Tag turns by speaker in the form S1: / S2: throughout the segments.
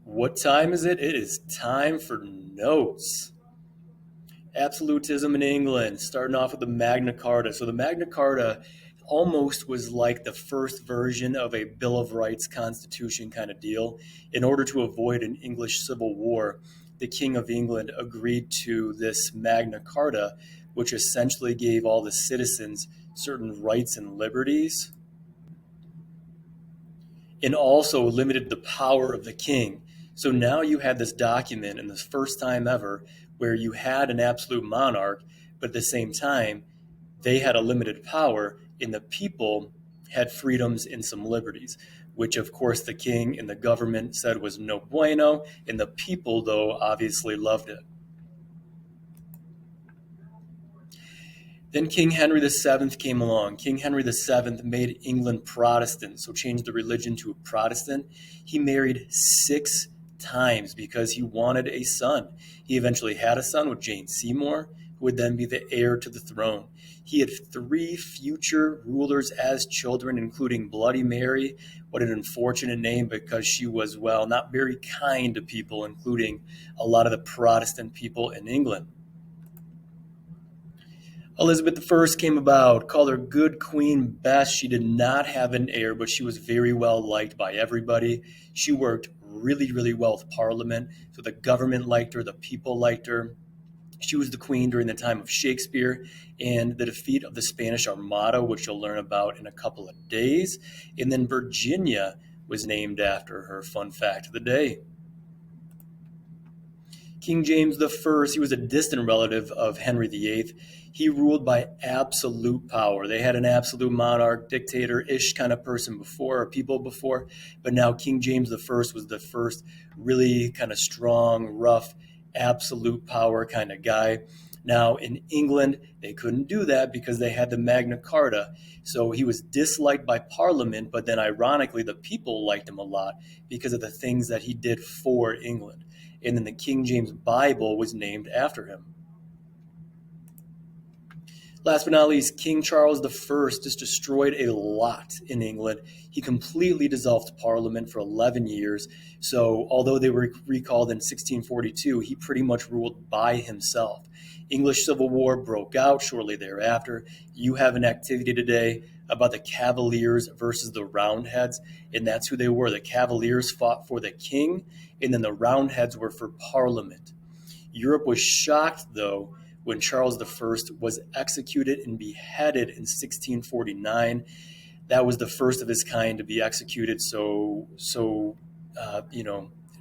S1: What time is it? It is time for notes. Absolutism in England, starting off with the Magna Carta. So the Magna Carta almost was like the first version of a Bill of Rights constitution kind of deal. In order to avoid an English civil war, the King of England agreed to this Magna Carta, which essentially gave all the citizens certain rights and liberties, and also limited the power of the king. So now you had this document, and this first time ever, where you had an absolute monarch, but at the same time, they had a limited power, and the people had freedoms and some liberties, which of course the king and the government said was no bueno, and the people, though, obviously loved it. Then King Henry VII came along. King Henry VII made England Protestant, so changed the religion to a Protestant. He married 6 times because he wanted a son. He eventually had a son with Jane Seymour, who would then be the heir to the throne. He had 3 future rulers as children, including Bloody Mary. What an unfortunate name, because she was, well, not very kind to people, including a lot of the Protestant people in England. Elizabeth I came about, called her good Queen Bess. She did not have an heir, but she was very well liked by everybody. She worked really, really well with Parliament, so the government liked her, the people liked her. She was the queen during the time of Shakespeare and the defeat of the Spanish Armada, which you'll learn about in a couple of days. And then Virginia was named after her. Fun fact of the day. King James I, he was a distant relative of Henry VIII. He ruled by absolute power. They had an absolute monarch, dictator-ish kind of person before, or people before, but now King James I was the first really kind of strong, rough, absolute power kind of guy. Now, in England, they couldn't do that because they had the Magna Carta. So he was disliked by Parliament, but then ironically, the people liked him a lot because of the things that he did for England. And then the King James Bible was named after him. Last but not least, King Charles I just destroyed a lot in England. He completely dissolved Parliament for 11 years. So although they were recalled in 1642, he pretty much ruled by himself. English Civil War broke out shortly thereafter. You have an activity today about the Cavaliers versus the Roundheads, and that's who they were. The Cavaliers fought for the king, and then the Roundheads were for Parliament. Europe was shocked, though, when Charles I was executed and beheaded in 1649. That was the first of his kind to be executed so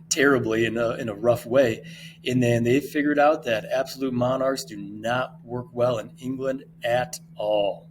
S1: terribly in a rough way. And then they figured out that absolute monarchs do not work well in England at all.